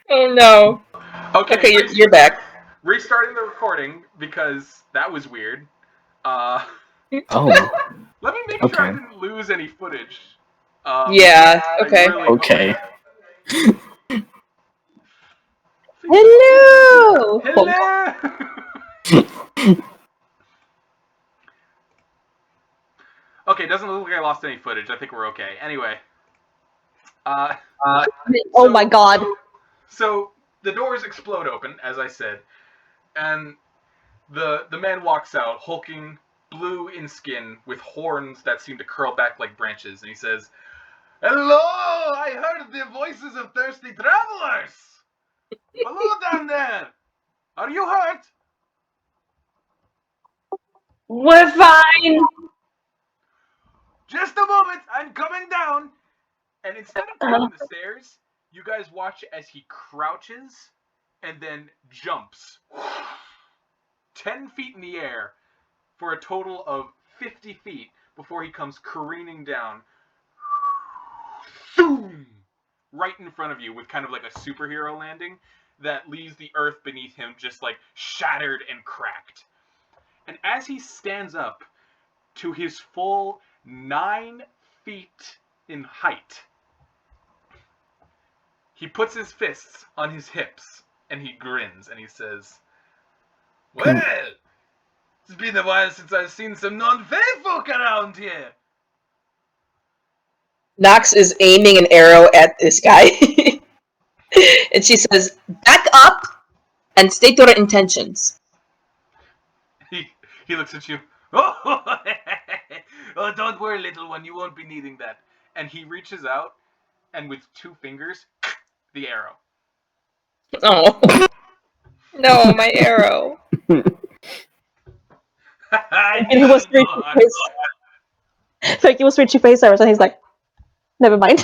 Oh no. Okay, you're back. Restarting the recording because that was weird. Oh. Let me make sure I didn't lose any footage. Yeah. Okay. Okay. Hello. Hello. Okay, doesn't look like I lost any footage. I think we're okay. Anyway. Oh my god. So the doors explode open, as I said, and the man walks out, hulking, blue in skin, with horns that seem to curl back like branches, and he says, "Hello! I heard the voices of thirsty travelers! Hello down there! Are you hurt?" We're fine! "Just a moment, I'm coming down!" And instead of going the stairs, you guys watch as he crouches and then jumps 10 feet in the air for a total of 50 feet before he comes careening down. Boom! Right in front of you with kind of like a superhero landing that leaves the earth beneath him just like shattered and cracked. And as he stands up to his full 9 feet in height, he puts his fists on his hips and he grins and he says, "Well, it's been a while since I've seen some non-Fey folk around here." Nox is aiming an arrow at this guy. And she says, "Back up and state your intentions." He looks at you. "Oh, oh, don't worry, little one. You won't be needing that." And he reaches out and with 2 fingers, the arrow. Oh. No, my arrow. And he was reaching face arrows, and he's like, never mind.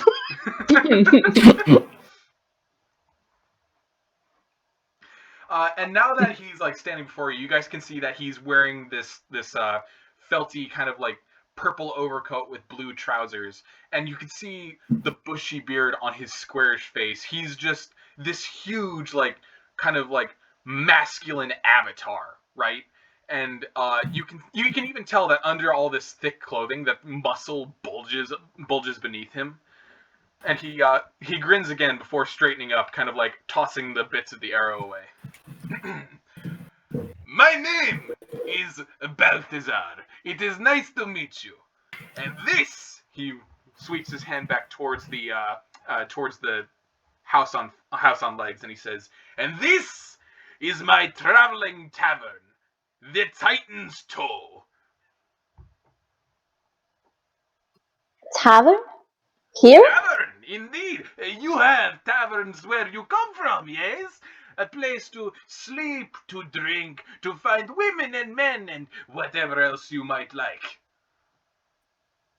And now that he's like standing before you, you guys can see that he's wearing this felty kind of like purple overcoat with blue trousers, and you can see the bushy beard on his squarish face. He's just this huge, like, kind of like masculine avatar, right? And you can even tell that under all this thick clothing, that muscle bulges beneath him. And he grins again before straightening up, kind of like tossing the bits of the arrow away. "My name is Balthazar. It is nice to meet you. And this," he sweeps his hand back towards the house on legs, and he says, "and this is my traveling tavern, the Titan's Toe." Tavern? Here? Tavern, indeed. You have taverns where you come from, yes? A place to sleep, to drink, to find women and men, and whatever else you might like.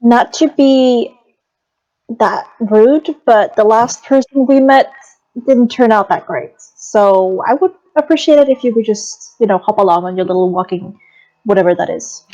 Not to be that rude, but the last person we met didn't turn out that great. So I would appreciate it if you could just, hop along on your little walking, whatever that is.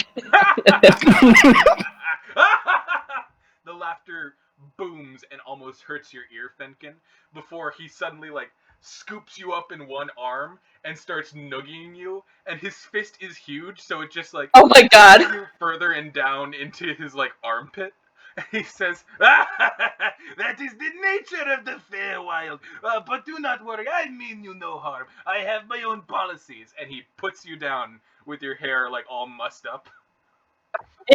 The laughter booms and almost hurts your ear, Fenkin, before he suddenly, like, scoops you up in one arm and starts noogieing you, and his fist is huge, so it just, like, oh my god, you further and down into his, like, armpit. And he says, "That is the nature of the Feywild, but do not worry, I mean you no harm. I have my own policies." And he puts you down with your hair, like, all mussed up.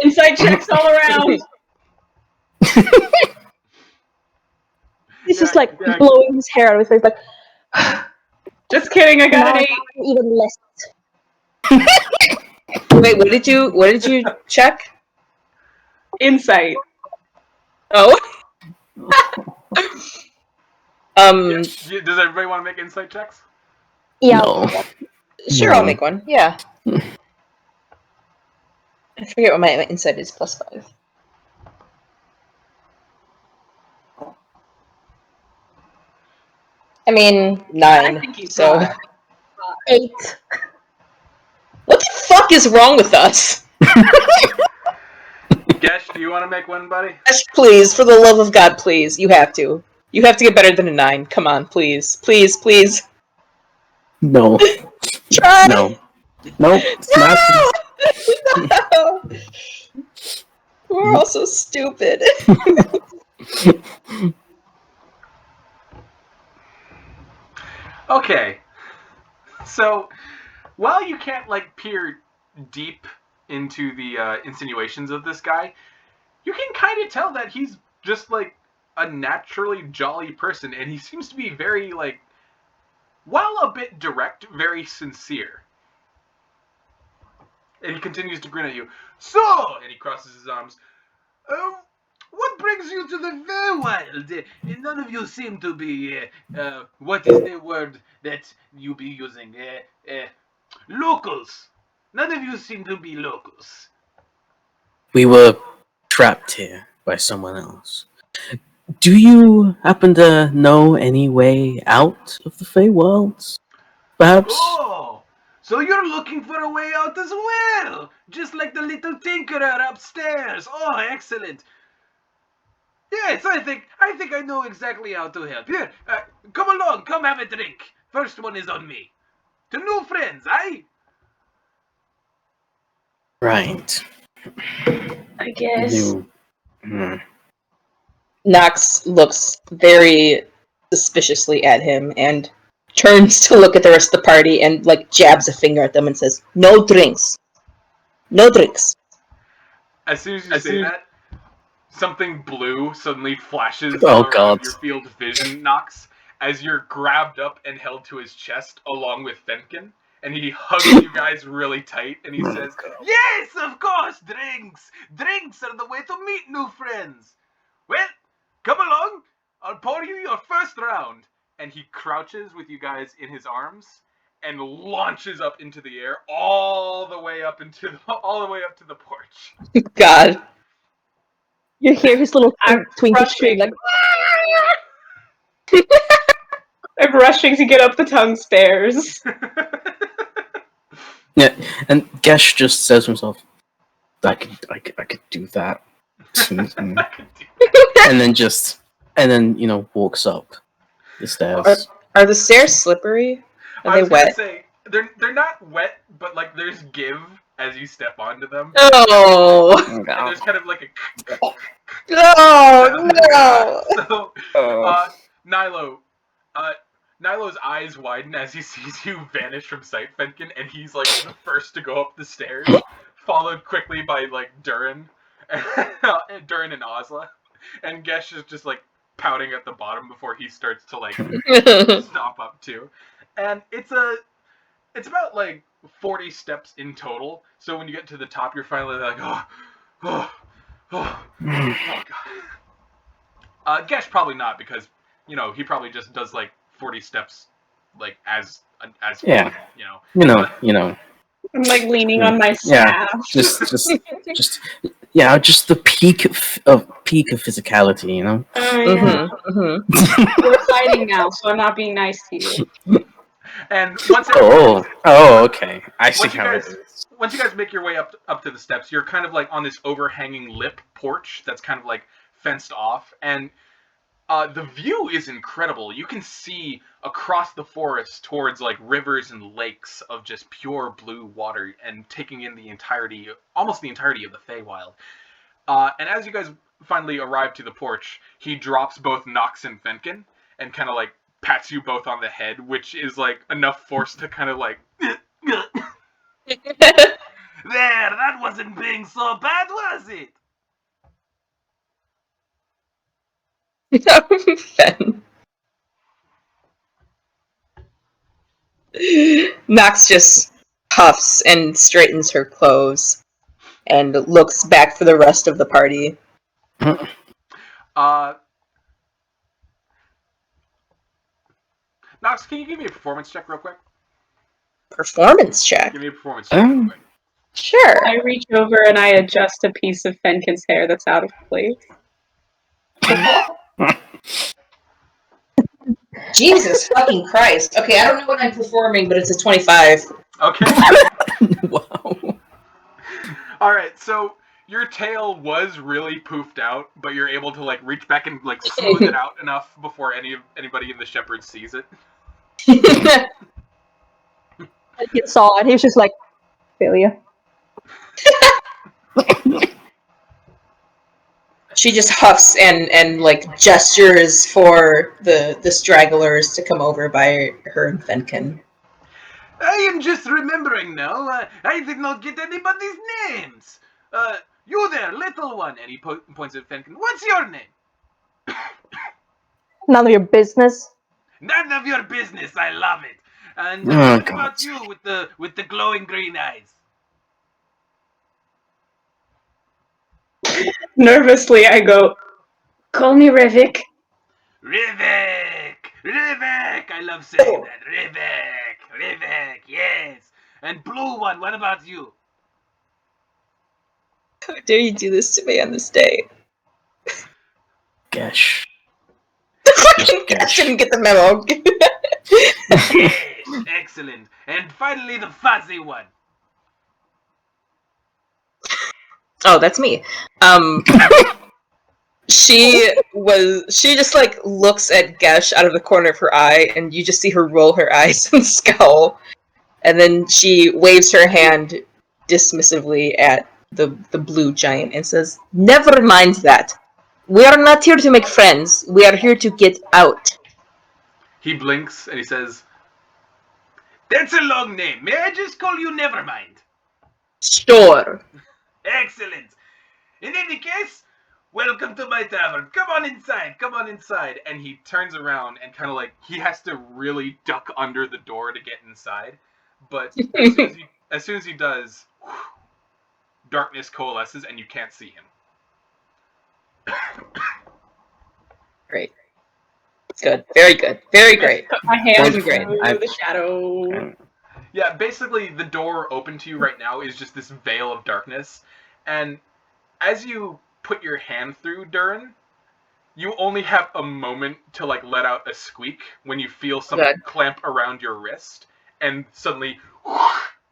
Insight checks all around! He's just like blowing his hair out of his face, like. Just kidding, I got an 8. Even less. Wait, what did you check? Insight. Oh. Does everybody want to make insight checks? Yeah. No. Sure, No. I'll make one. Yeah. I forget what my insight is, +5. I mean, 9. I think he's so. 8. What the fuck is wrong with us? Gesh, do you want to make one, buddy? Yes, please, for the love of God, please. You have to. You have to get better than a 9. Come on, please. Please, please. No. Try! No. Nope. It's No! not. No! We're all so stupid. Okay. So, while you can't, like, peer deep into the insinuations of this guy, you can kind of tell that he's just, like, a naturally jolly person, and he seems to be very, like, while a bit direct, very sincere. And he continues to grin at you. So, and he crosses his arms, what brings you to the Feywild? None of you seem to be, what is the word that you be using? Locals. None of you seem to be locals. We were trapped here by someone else. Do you happen to know any way out of the Feywild? Perhaps? Oh, so you're looking for a way out as well, just like the little tinkerer upstairs. Oh, excellent. Yes, I think I know exactly how to help. Here, come along, come have a drink. First one is on me. To new friends, aye? Right. I guess. You. Hmm. Nox looks very suspiciously at him and turns to look at the rest of the party and, like, jabs a finger at them and says, "No drinks. No drinks." As soon as you say that, something blue suddenly flashes Oh, around God. your field of vision, Nox, as you're grabbed up and held to his chest along with Fenkin, and he hugs you guys really tight, and he says, "Yes, of course, drinks! Drinks are the way to meet new friends! Well, come along, I'll pour you your first round." And he crouches with you guys in his arms and launches up into the air, all the way up to the porch. God. You hear his little I'm twinkle scream, like, I'm rushing to get up the tongue stairs. Yeah, and Gesh just says to himself, I could do that. and then walks up the stairs. Are the stairs slippery? Are I they was gonna wet? say they're not wet, but like there's give as you step onto them. Oh! And there's kind of like a No! No! So, Nilo, Nilo's eyes widen as he sees you vanish from sight, Fenkin, and he's like the first to go up the stairs, followed quickly by like Dhuur'in, Dhuur'in and Ozla, and Gesh is just like pouting at the bottom before he starts to like stomp up too, and it's about like 40 steps in total. So when you get to the top, you're finally like, oh god. Gesh probably not, because he probably just does like 40 steps like as Yeah. But, I'm like leaning on my Yeah. staff. just the peak of physicality, Yeah. Mm-hmm, mm-hmm. We're fighting now, so I'm not being nice to you. and once okay. I see Once you how guys- it is. once you guys make your way up to the steps, you're kind of like on this overhanging lip porch that's kind of like fenced off, and the view is incredible. You can see across the forest towards like rivers and lakes of just pure blue water, and taking in almost the entirety of the Feywild. And as you guys finally arrive to the porch, he drops both Nox and Fenkin and kind of like pats you both on the head, which is like enough force to kind of like there, that wasn't being so bad, was it? Fen. Nox just puffs and straightens her clothes and looks back for the rest of the party. Nox, can you give me a performance check real quick? Performance check. Give me a performance check real quick. Sure. I reach over and I adjust a piece of Fenkin's hair that's out of place. Jesus fucking Christ. Okay, I don't know what I'm performing, but it's a 25. Okay. Wow. All right. So Your tail was really poofed out, but you're able to like reach back and like smooth it out enough before anybody in the shepherd sees it. He saw it. He was just like, failure. She just huffs and like gestures for the stragglers to come over by her and Fenkin. I am just remembering now. I did not get anybody's names. You there, little one. And he points at Fenkin. What's your name? None of your business. None of your business. I love it. And Oh, what about God. you with the glowing green eyes? Nervously, I go, call me Rivik. Rivik! Rivik! I love saying that. Rivik! Rivik, yes. And blue one, what about you? How dare you do this to me on this day? Gesh. Fucking Gesh didn't get the memo. Yes, excellent. And finally the fuzzy one. Oh, that's me. She just like looks at Gesh out of the corner of her eye, and you just see her roll her eyes and scowl, and then she waves her hand dismissively at the blue giant and says, "Never mind that. We are not here to make friends. We are here to get out." He blinks and he says, "That's a long name. May I just call you Nevermind?" Sure. Excellent. In any case, welcome to my tavern. Come on inside. Come on inside. And he turns around and kind of like he has to really duck under the door to get inside. But as soon as he does, darkness coalesces and you can't see him. Great. Good. Very good. Very great. Put my hand Very through great. the shadow. Yeah, basically the door open to you right now is just this veil of darkness. And as you put your hand through, Dhuur'in, you only have a moment to like let out a squeak when you feel something clamp around your wrist and suddenly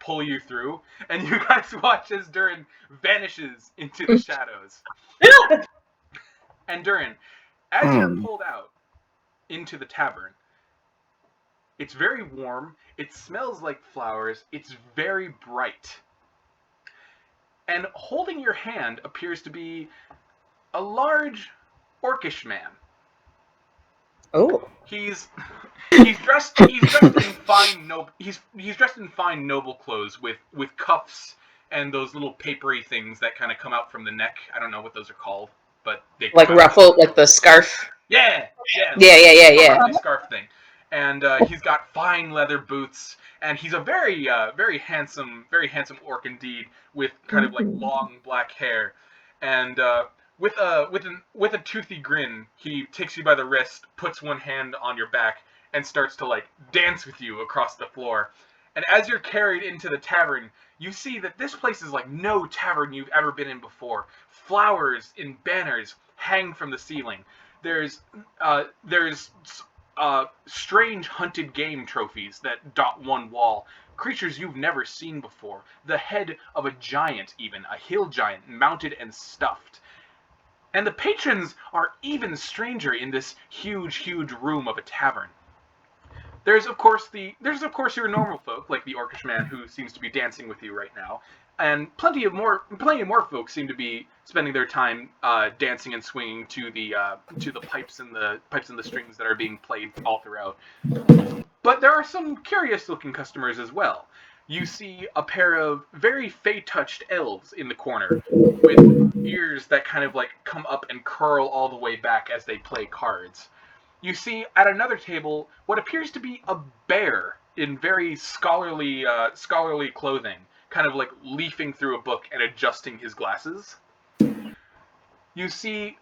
pull you through. And you guys watch as Dhuur'in vanishes into the shadows. And Dhuur'in, as you're pulled out into the tavern, it's very warm, it smells like flowers, it's very bright. And holding your hand appears to be a large orcish man. Oh. He's dressed in fine noble clothes with cuffs and those little papery things that kind of come out from the neck. I don't know what those are called, but they Like ruffle, like the scarf. Yeah. Yeah. Scarf thing. And he's got fine leather boots, and he's a very handsome orc indeed, with kind of like long black hair, and with a toothy grin, he takes you by the wrist, puts one hand on your back, and starts to like dance with you across the floor. And as you're carried into the tavern, you see that this place is like no tavern you've ever been in before. Flowers in banners hang from the ceiling. There's strange hunted game trophies that dot one wall. Creatures you've never seen before. The head of a giant, even a hill giant, mounted and stuffed. And the patrons are even stranger in this huge room of a tavern. There's of course your normal folk, like the orcish man who seems to be dancing with you right now, and plenty of more folks seem to be spending their time dancing and swinging to the pipes and the strings that are being played all throughout. But there are some curious-looking customers as well. You see a pair of very fey-touched elves in the corner, with ears that kind of like come up and curl all the way back as they play cards. You see at another table what appears to be a bear in very scholarly clothing, kind of like leafing through a book and adjusting his glasses. You see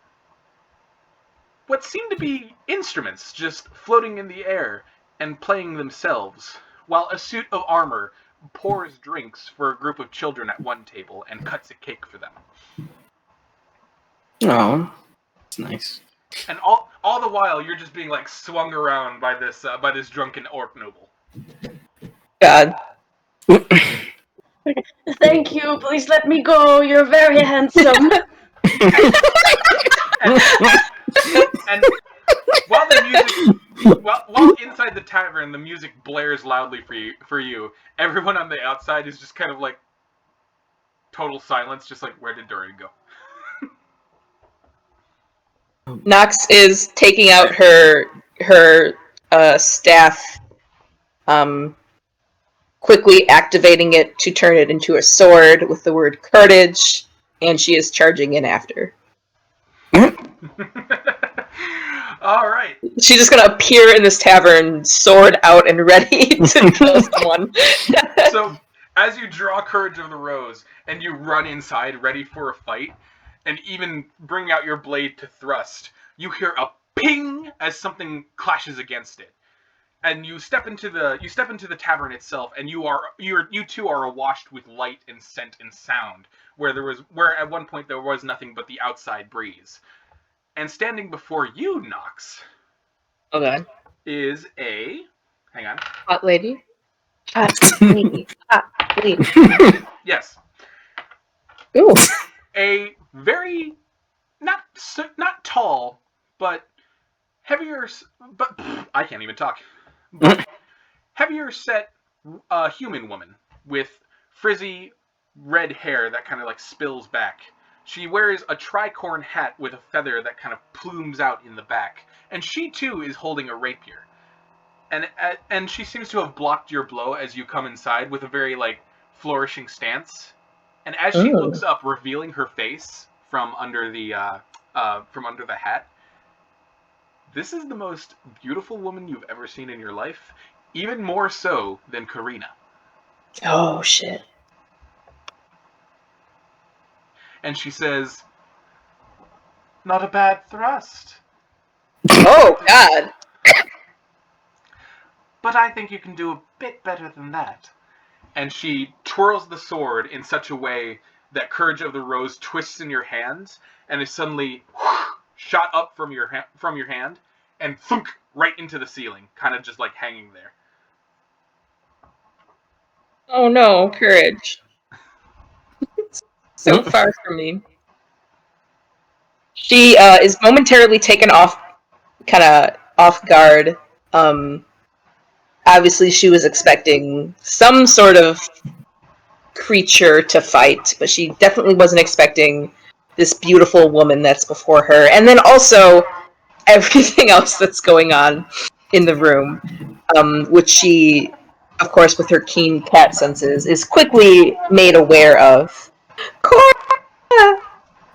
what seem to be instruments just floating in the air and playing themselves, while a suit of armor pours drinks for a group of children at one table and cuts a cake for them. Oh, that's nice. And all the while, you're just being like swung around by this drunken orc noble. God. Thank you. Please let me go. You're very handsome. And while the music, while inside the tavern, the music blares loudly for you. Everyone on the outside is just kind of like total silence, just like, where did Dhuur'in go? Nox is taking out her staff, quickly activating it to turn it into a sword with the word courage, and she is charging in after. All right. She's just gonna appear in this tavern, sword out and ready to kill someone. So, as you draw Courage of the Rose and you run inside ready for a fight, and even bring out your blade to thrust, you hear a ping as something clashes against it. And you step into the tavern itself, and you two are awashed with light and scent and sound, where at one point there was nothing but the outside breeze. And standing before you, Nox, Okay. is a hang on. Hot lady. Hot lady. Hot lady. Yes. Ooh. A very not tall, but heavier. But I can't even talk. But heavier set human woman with frizzy red hair that kind of like spills back. She wears a tricorn hat with a feather that kind of plumes out in the back, and she too is holding a rapier. And she seems to have blocked your blow as you come inside with a very like flourishing stance. And as she looks up, revealing her face from under the hat, this is the most beautiful woman you've ever seen in your life, even more so than Karina. Oh shit. And she says, "Not a bad thrust. Oh god. But I think you can do a bit better than that." And she twirls the sword in such a way that Courage of the Rose twists in your hands and is suddenly shot up from your hand and thunk right into the ceiling, kind of just like hanging there. Oh no, Courage. So far from me. She is momentarily taken off guard. Obviously she was expecting some sort of creature to fight, but she definitely wasn't expecting this beautiful woman that's before her. And then also everything else that's going on in the room, which she, of course, with her keen cat senses, is quickly made aware of. Cora!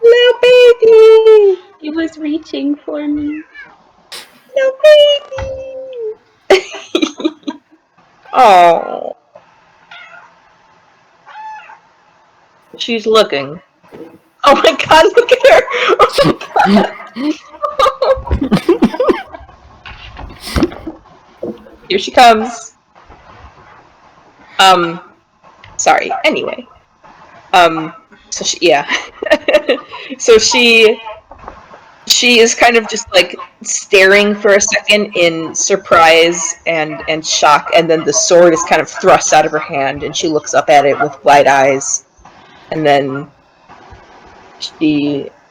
Little baby! He was reaching for me. Little baby! Oh. She's looking. Oh my god, look at her! Oh my god. Here she comes. Sorry. Anyway. So she is kind of just like staring for a second in surprise and shock, and then the sword is kind of thrust out of her hand, and she looks up at it with wide eyes, and then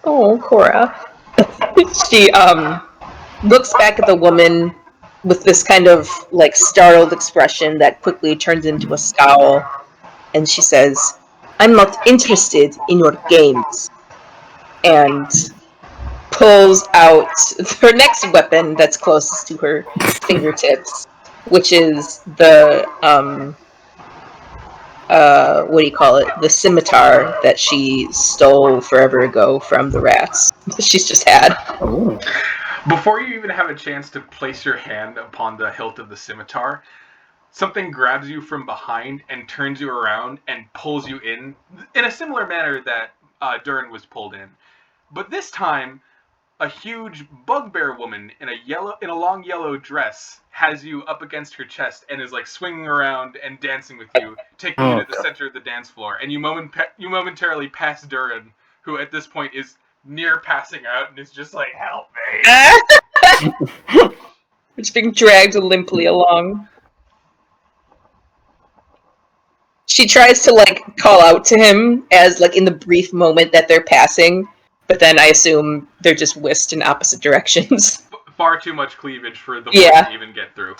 Cora. She looks back at the woman with this kind of like startled expression that quickly turns into a scowl, and she says, "I'm not interested in your games," and pulls out her next weapon that's closest to her fingertips, which is the what do you call it? The scimitar that she stole forever ago from the rats she's just had. Oh. Before you even have a chance to place your hand upon the hilt of the scimitar, something grabs you from behind and turns you around and pulls you in a similar manner that Dhuur'in was pulled in. But this time, a huge bugbear woman in a long yellow dress has you up against her chest and is like swinging around and dancing with you, taking you to the center of the dance floor. And you momentarily pass Dhuur'in, who at this point is near passing out and is just like, "Help me!" It's being dragged limply along. She tries to like call out to him as like in the brief moment that they're passing, but then I assume they're just whisked in opposite directions. Far too much cleavage for the Yeah. voice to even get through.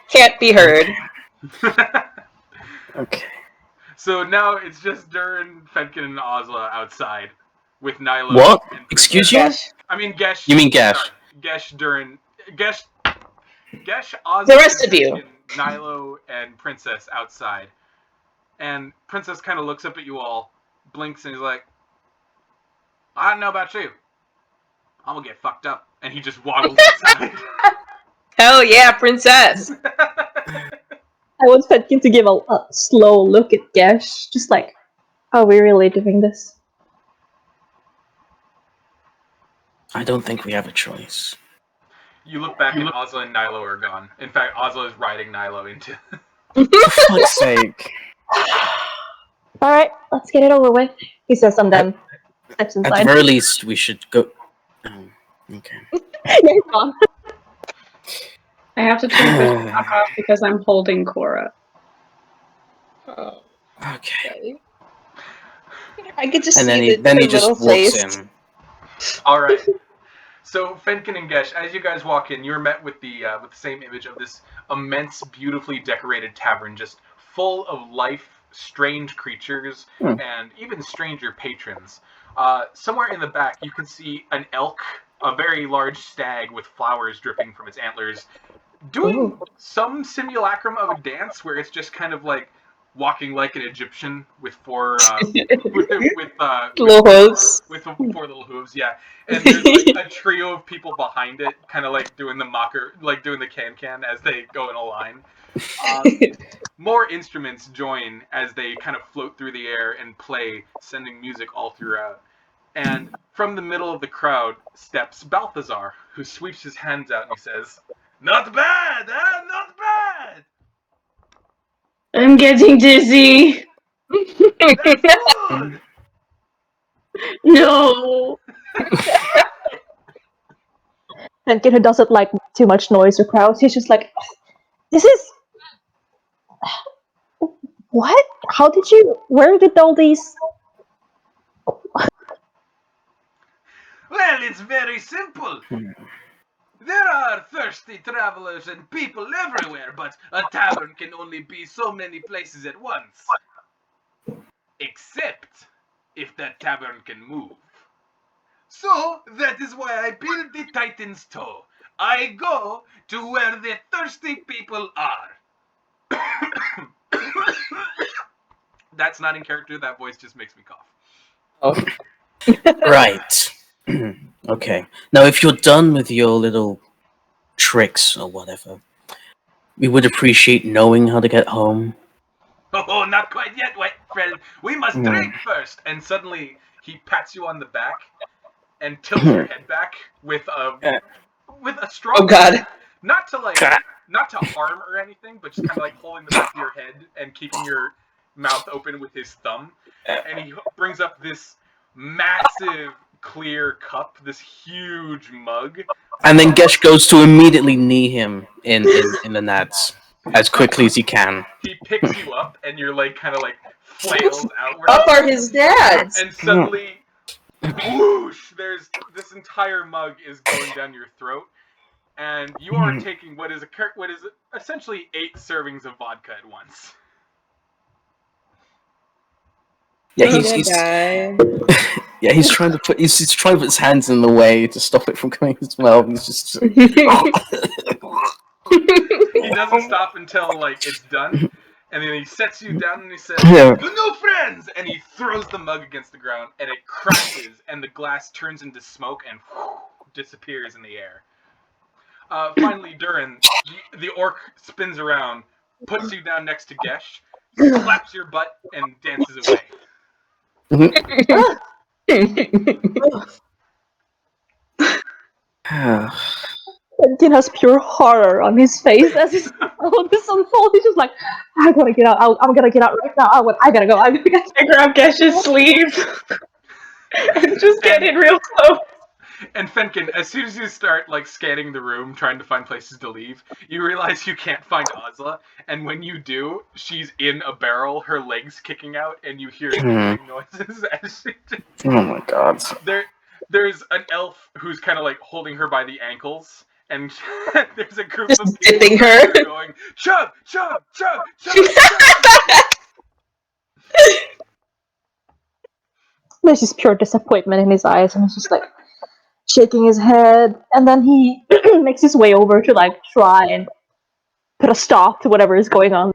Can't be heard. Okay. So now it's just Dhuur'in, Fenkin, and Ozla outside with Nylo. What? And Excuse you? Gesh. I mean Gesh. You mean Gesh? Sorry, Gesh, Dhuur'in, Gesh, Ozla, The rest of you. Fenkin, Nylo, and Princess outside. And Princess kind of looks up at you all, blinks, and he's like, I don't know about you. I'm gonna get fucked up. And he just waddles outside. Hell yeah, princess! I want Fenkin to give a slow look at Gesh, just like, are we really doing this? I don't think we have a choice. You look back and Ozla and Nylo are gone. In fact, Ozla is riding Nylo into... For fuck's sake. Alright, let's get it over with. He says and then steps At the inside. very least, we should go... Oh, okay. Yeah, he's gone. I have to turn the clock off because I'm holding Cora. Oh, Okay. I could just And see then he the just little walks face. in. Alright. So, Fenkin and Gesh, as you guys walk in, you're met with the same image of this immense, beautifully decorated tavern, just full of life, strange creatures, and even stranger patrons. Somewhere in the back, you can see an elk, a very large stag with flowers dripping from its antlers, doing some simulacrum of a dance where it's just kind of like walking like an Egyptian with four Little hooves. with four little hooves, yeah. And there's like a trio of people behind it, kind of like doing the mocker, like doing the can as they go in a line. More instruments join as they kind of float through the air and play, sending music all throughout. And from the middle of the crowd steps Balthazar, who sweeps his hands out and he says, "Not bad, eh? Not bad! I'm getting dizzy. That's good! No. Fenkin, who doesn't like too much noise or crowds, he's just like, this is... What? How did you... Where did all these... Well, it's very simple. There are thirsty travelers and people everywhere, but a tavern can only be so many places at once. Except if that tavern can move. So, that is why I build the Titan's Toe. I go to where the thirsty people are. That's not in character, that voice just makes me cough. Oh. Right. Okay. Now, if you're done with your little tricks or whatever, we would appreciate knowing how to get home. Oh, not quite yet, wait, friend. We must drink first. And suddenly, he pats you on the back and tilts your head back with a strong. Oh God. Not to harm or anything, but just kind of like holding the back of your head and keeping your mouth open with his thumb. And he brings up this massive clear cup, this huge mug. And then Gesh goes to immediately knee him in the nuts as quickly as he can. He picks you up, and your leg kind of like flails outward. Up are his dads. And suddenly, whoosh! There's this entire mug is going down your throat, and you are taking what is essentially 8 servings of vodka at once. Yeah, he's trying to put his hands in the way to stop it from coming as well. He's just He doesn't stop until like it's done, and then he sets you down and he says, Yeah. "No friends!" And he throws the mug against the ground, and it crashes, and the glass turns into smoke and disappears in the air. Finally, Dhuur'in, the orc spins around, puts you down next to Gesh, slaps your butt, and dances away. Fenkin has pure horror on his face as all this unfolds. He's just like, I gotta get out. I'm gonna get out right now. I gotta go. I I grab Gesh's sleeve and just get in real close. And Fenkin, as soon as you start like scanning the room, trying to find places to leave, you realize you can't find Ozla. And when you do, she's in a barrel, her legs kicking out, and you hear screaming noises as she. Oh my god. There's an elf who's kind of like holding her by the ankles, and there's a group Just of people dipping her. going chug, chug, chug, chug, chug. There's just pure disappointment in his eyes, and he's just like shaking his head. And then he makes his way over to like try and put a stop to whatever is going on.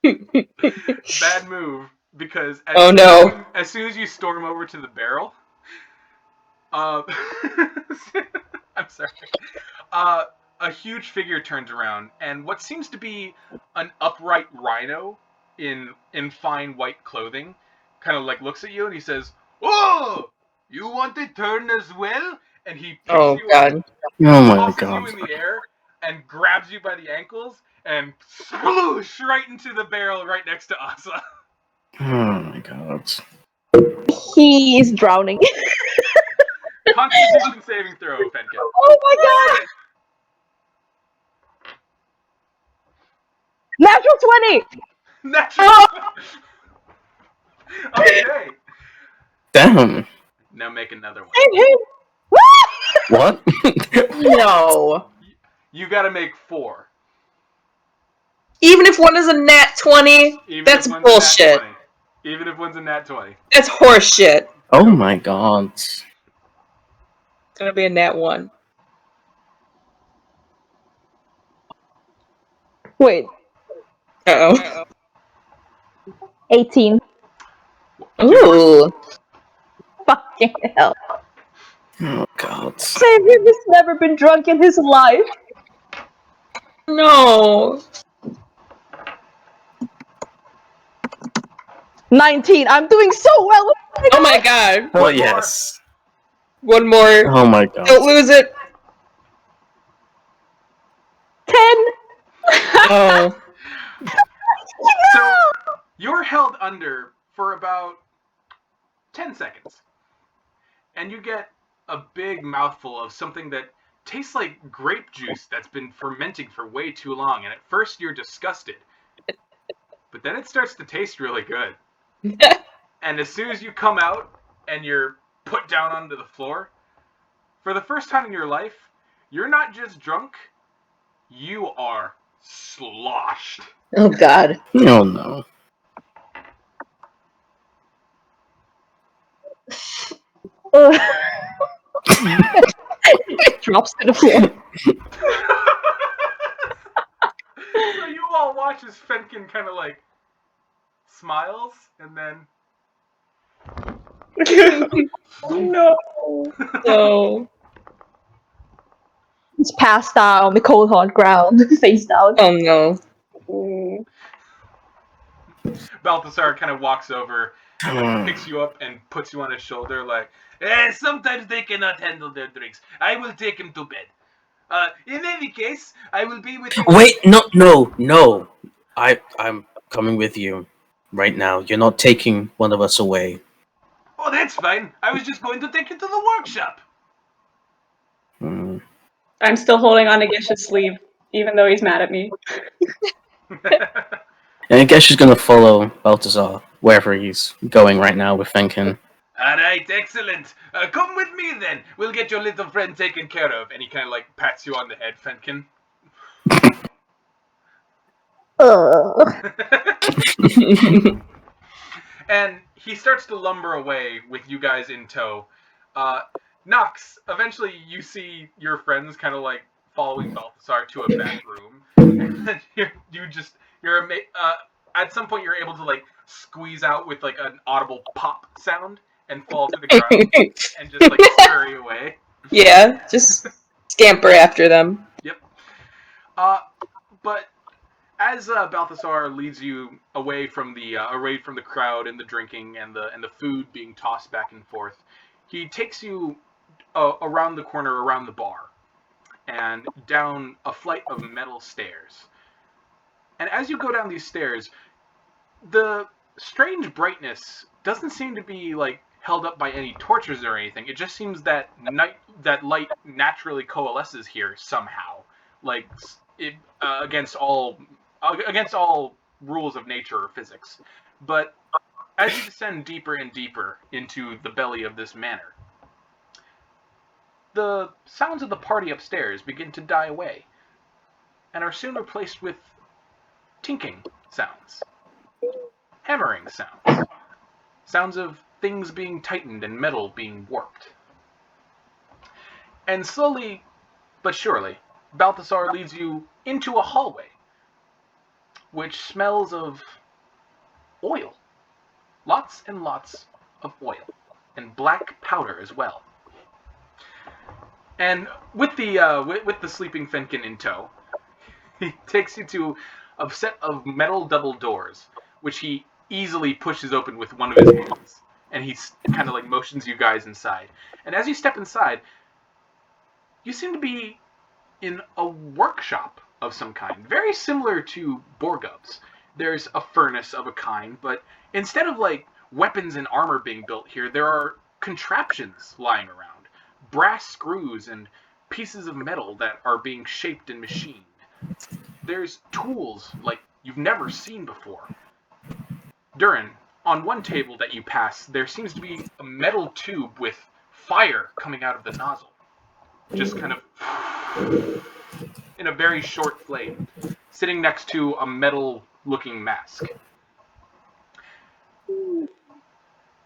Bad move, because as soon as you storm over to the barrel, I'm sorry. A huge figure turns around, and what seems to be an upright rhino in fine white clothing, kind of like looks at you and he says, "Oh, you want to turn as well?" And he picks you God. up, Oh my tosses god. you in the air, and grabs you by the ankles and sploosh right into the barrel right next to Asa. Oh my god. He is drowning. Constitution saving throw, Fenkin. Oh my god! Natural 20! Natural. Okay. Damn. Now make another one. What? No. You gotta make 4. Even if one is a nat 20, Even that's if one's a nat bullshit. 20. Even if one's a nat 20. That's horseshit. It's Oh my god. gonna be a nat 1. Wait, Uh-oh. 18. Ooh. Fucking hell. Oh god. Save him, he's never been drunk in his life. No. 19. I'm doing so well. Oh my god. Oh One more. yes. One more. Oh my god. Don't lose it. 10. Oh. So, you're held under for about 10 seconds. And you get a big mouthful of something that tastes like grape juice that's been fermenting for way too long. And at first you're disgusted. But then it starts to taste really good. And as soon as you come out and you're put down onto the floor, for the first time in your life, you're not just drunk, you are sloshed. Oh god. Oh no. Drops to the floor. So you all watch as Fenkin kind of like smiles and then No. No. He's passed out on the cold hard ground, face down. Oh no. Balthasar kind of walks over, picks you up, and puts you on his shoulder like, sometimes they cannot handle their drinks. I will take him to bed. In any case, I will be with you. Wait, no. I'm coming with you right now. You're not taking one of us away. Oh, that's fine. I was just going to take you to the workshop. Hmm. I'm still holding on to Gesh's sleeve, even though he's mad at me. And I guess she's gonna follow Balthazar wherever he's going right now with Fenkin. All right, excellent. Come with me then. We'll get your little friend taken care of. And he kind of like pats you on the head, Fenkin. And he starts to lumber away with you guys in tow. Nox, eventually you see your friends kind of like following Balthasar to a back room. And at some point you're able to like squeeze out with like an audible pop sound and fall to the ground and just like scurry away. Yeah, just scamper after them. Yep. But as Balthasar leads you away from the crowd and the drinking and the food being tossed back and forth, he takes you around the corner, around the bar, and down a flight of metal stairs. And as you go down these stairs, the strange brightness doesn't seem to be like held up by any torches or anything. It just seems that light naturally coalesces here somehow, like against all rules of nature or physics. But as you descend deeper and deeper into the belly of this manor, the sounds of the party upstairs begin to die away, and are soon replaced with tinking sounds, hammering sounds, sounds of things being tightened and metal being warped. And slowly but surely, Balthasar leads you into a hallway, which smells of oil. Lots and lots of oil, and black powder as well. And with the sleeping Fenkin in tow, he takes you to a set of metal double doors, which he easily pushes open with one of his hands, and he kind of like motions you guys inside. And as you step inside, you seem to be in a workshop of some kind, very similar to Borgov's. There's a furnace of a kind, but instead of like weapons and armor being built here, there are contraptions lying around. Brass screws and pieces of metal that are being shaped and machined. There's tools like you've never seen before. Dhuur'in, on one table that you pass, there seems to be a metal tube with fire coming out of the nozzle. Just kind of in a very short flame, sitting next to a metal-looking mask.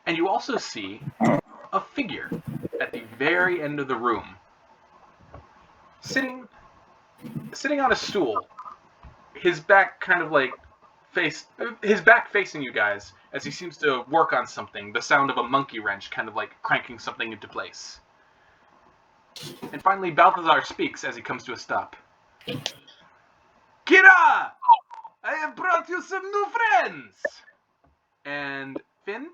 And you also see a figure at the very end of the room, sitting on a stool, his back kind of like his back facing you guys as he seems to work on something, the sound of a monkey wrench kind of like cranking something into place. And finally, Balthazar speaks as he comes to a stop. Kira! I have brought you some new friends! And Finn,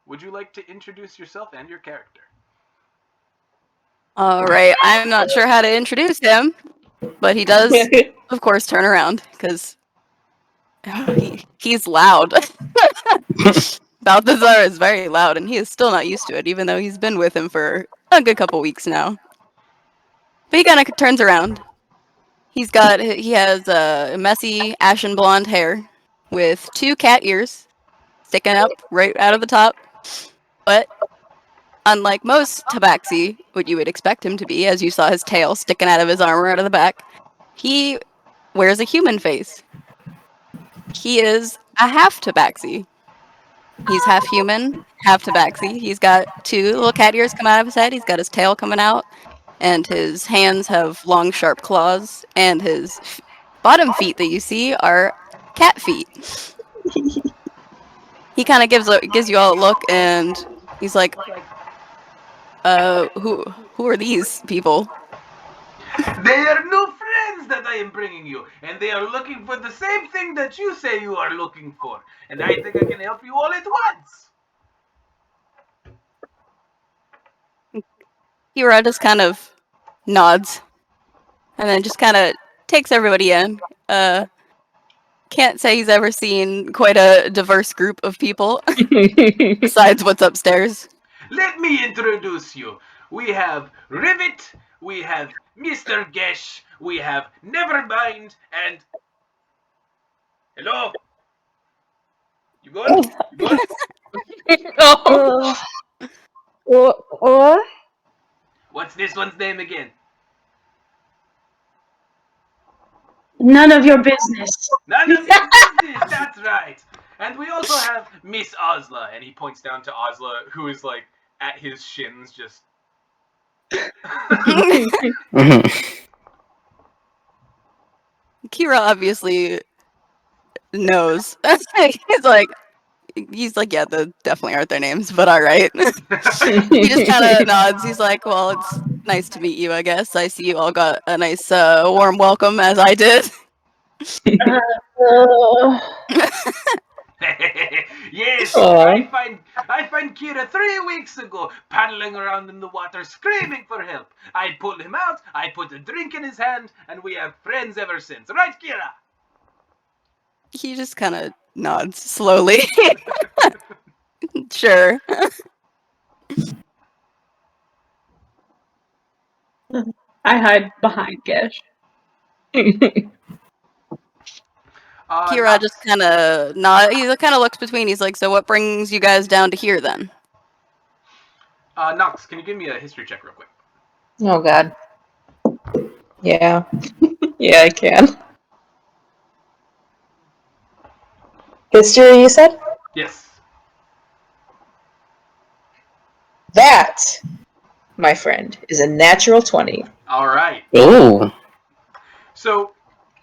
would you like to introduce yourself and your character? Alright, I'm not sure how to introduce him, but he does, of course, turn around, because he's loud. Balthazar is very loud, and he is still not used to it, even though he's been with him for a good couple weeks now. But he kind of turns around. He has messy, ashen blonde hair with 2 cat ears sticking up right out of the top. But unlike most Tabaxi, what you would expect him to be, as you saw his tail sticking out of his armor out of the back, he wears a human face. He is a half Tabaxi. He's half human, half Tabaxi. He's got 2 little cat ears coming out of his head. He's got his tail coming out, and his hands have long, sharp claws, and his bottom feet that you see are cat feet. He kind of gives you all a look, and he's like, who are these people? They are new friends that I am bringing you, and they are looking for the same thing that you say you are looking for, and I think I can help you all at once. Kira just kind of nods, and then just kind of takes everybody in. Can't say he's ever seen quite a diverse group of people, besides what's upstairs. Let me introduce you. We have Rivet, we have Mr. Gesh, we have Nevermind, and... Hello? You good? You good? What? What's this one's name again? None of your business. None of your business, that's right. And we also have Miss Ozla, and he points down to Ozla, who is like at his shins, just... Kira obviously knows. He's like, yeah, they definitely aren't their names, but alright. He just kind of nods. He's like, well, it's nice to meet you, I guess. I see you all got a nice warm welcome, as I did. Yes, Aww. I find Kira 3 weeks ago, paddling around in the water, screaming for help. I pulled him out, I put a drink in his hand, and we have friends ever since. Right, Kira? He just kind of nods slowly. Sure. I hide behind Gesh. Kira just kind of he kind of looks between. He's like, "So what brings you guys down to here then?" Nox, can you give me a history check real quick? Oh god. Yeah. Yeah, I can. History, you said? Yes. That, my friend, is a natural 20. All right. Oh. So,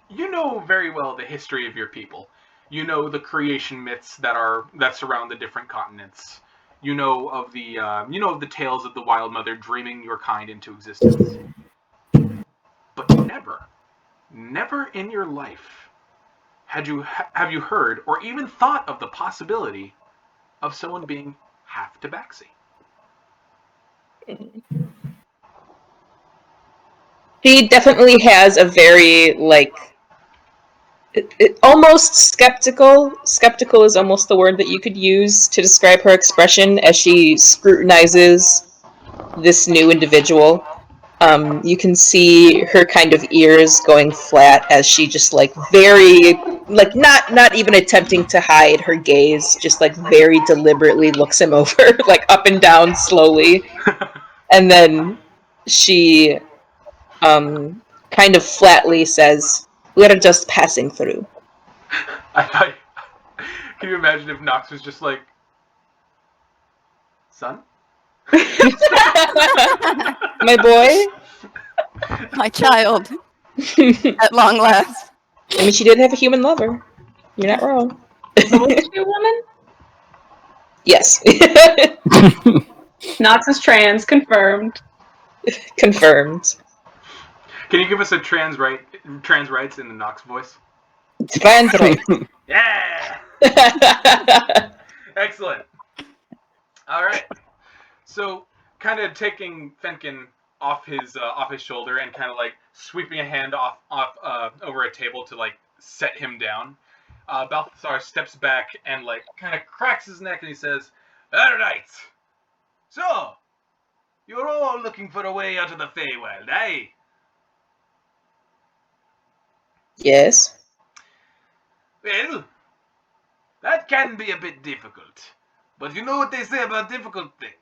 you know very well the history of your people. You know the creation myths that surround the different continents. You know of the tales of the Wild Mother dreaming your kind into existence. But never in your life have you heard or even thought of the possibility of someone being half Tabaxi. She definitely has a very, almost skeptical. Skeptical is almost the word that you could use to describe her expression as she scrutinizes this new individual. You can see her kind of ears going flat as she just not even attempting to hide her gaze, just very deliberately looks him over, up and down slowly, and then she kind of flatly says, "We're just passing through." I thought. Can you imagine if Nox was just like, son? My boy? My child, at long last. I mean, she did have a human lover. You're not wrong. Was she a woman? Yes. Nox is trans, confirmed. Confirmed. Can you give us a trans rights in the Nox voice? Trans right. Yeah! Excellent. All right. So, kind of taking Fenkin off his shoulder and kind of sweeping a hand off over a table to set him down. Balthazar steps back and kind of cracks his neck and he says, "All right. So, you're all looking for a way out of the Feywild, eh?" Yes. Well, that can be a bit difficult. But you know what they say about difficult things?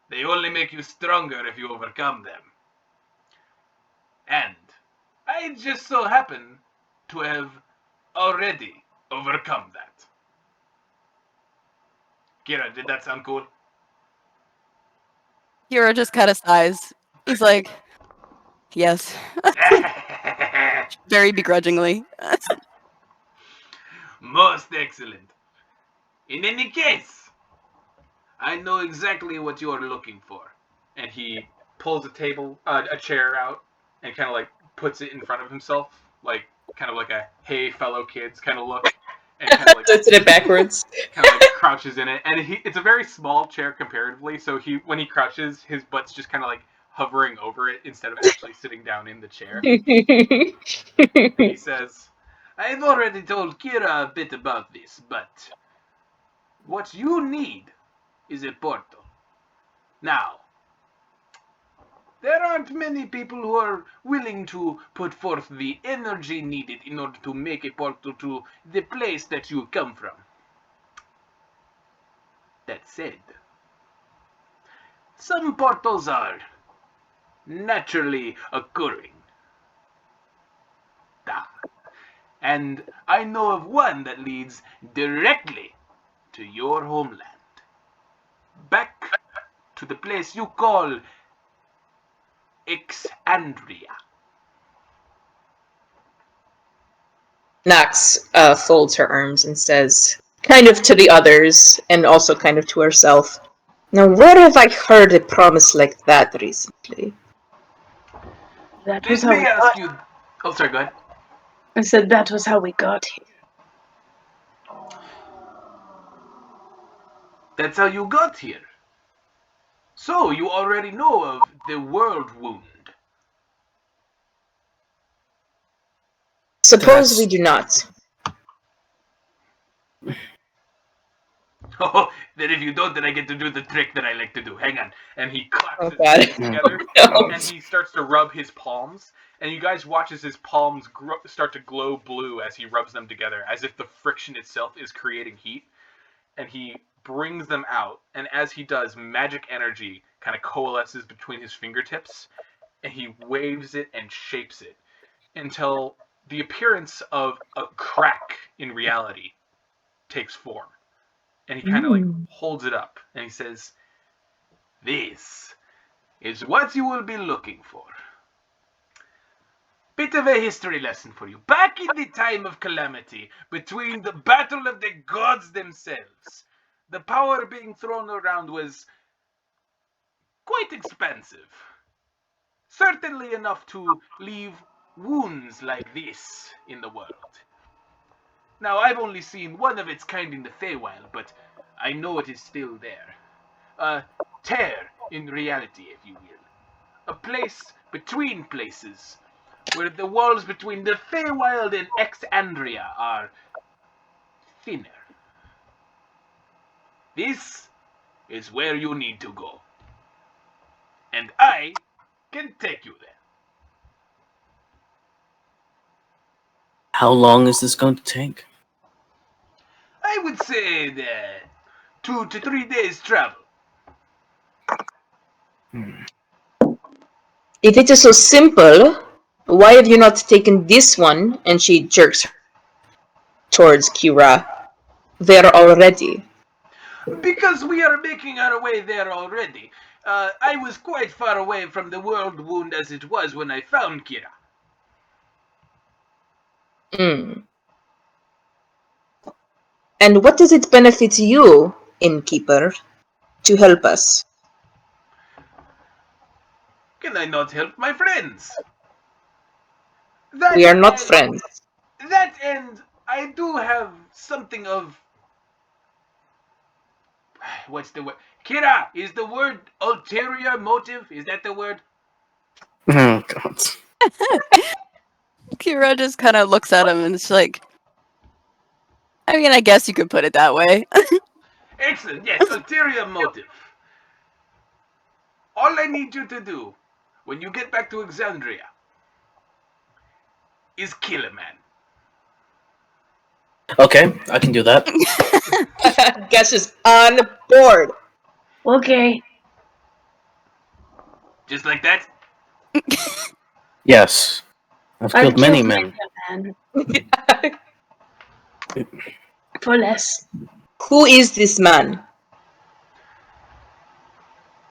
They only make you stronger if you overcome them. And I just so happen to have already overcome that. Kira, did that sound cool? Kira just kind of sighs. He's like, "Yes," very begrudgingly. Most excellent. In any case, I know exactly what you are looking for. And he pulls a chair out, and kind of puts it in front of himself, kind of like a "Hey, fellow kids" kind of look, and kind of Just did it backwards. kind of crouches in it. And it's a very small chair comparatively, so when he crouches, his butt's just kind of hovering over it instead of actually sitting down in the chair. And he says, "I've already told Kira a bit about this, but what you need is a portal. Now, there aren't many people who are willing to put forth the energy needed in order to make a portal to the place that you come from. That said, some portals are naturally occurring. And I know of one that leads directly to your homeland. Back to the place you call Exandria." Nox folds her arms and says, kind of to the others, and also kind of to herself, "Now, where have I heard a promise like that recently?" That was Let how me we ask got. you. Oh, sorry, go ahead. I said that was how we got here. That's how you got here. So, you already know of the World Wound. Suppose That's- we do not. Oh, then if you don't, then I get to do the trick that I like to do. Hang on. And he claps Oh, his God. hands together, No. and he starts to rub his palms. And you guys watch as his palms start to glow blue as he rubs them together, as if the friction itself is creating heat. And he brings them out, and as he does, magic energy kind of coalesces between his fingertips, and he waves it and shapes it until the appearance of a crack in reality takes form. And he kind of like holds it up, and he says, "This is what you will be looking for." Bit of a history lesson for you. Back in the time of calamity, between the battle of the gods themselves, the power being thrown around was quite expensive. Certainly enough to leave wounds like this in the world. Now, I've only seen one of its kind in the Feywild, but I know it is still there. A tear in reality, if you will. A place between places, where the walls between the Feywild and Exandria are thinner. This is where you need to go. And I can take you there. How long is this going to take? I would say that 2 to 3 days travel. If it is so simple, why have you not taken this one? And she jerks towards Kira. There already. Because we are making our way there already. I was quite far away from the world wound as it was when I found Kira. And what does it benefit you, innkeeper, to help us? Can I not help my friends? We are not friends. That end, I do have something of... What's the word? Kira, is the word ulterior motive? Is that the word? Oh, God. Kira just kind of looks at him and it's like, I mean, I guess you could put it that way. Excellent, yes, ulterior motive. All I need you to do, when you get back to Exandria, is kill a man. Okay, I can do that. Gesh is on board. Okay. Just like that? Yes. I've I've killed many killed men. man. For less. Who is this man?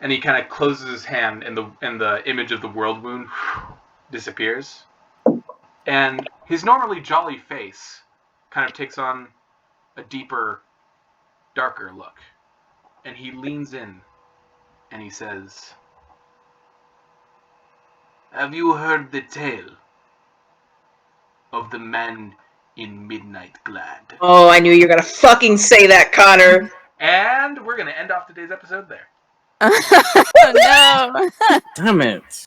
And he kind of closes his hand, and the image of the world wound disappears. And his normally jolly face kind of takes on a deeper, darker look. And he leans in, and he says, "Have you heard the tale of the man in Midnight Glad?" Oh, I knew you were gonna fucking say that, Connor. And we're going to end off today's episode there. Oh no! Damn it.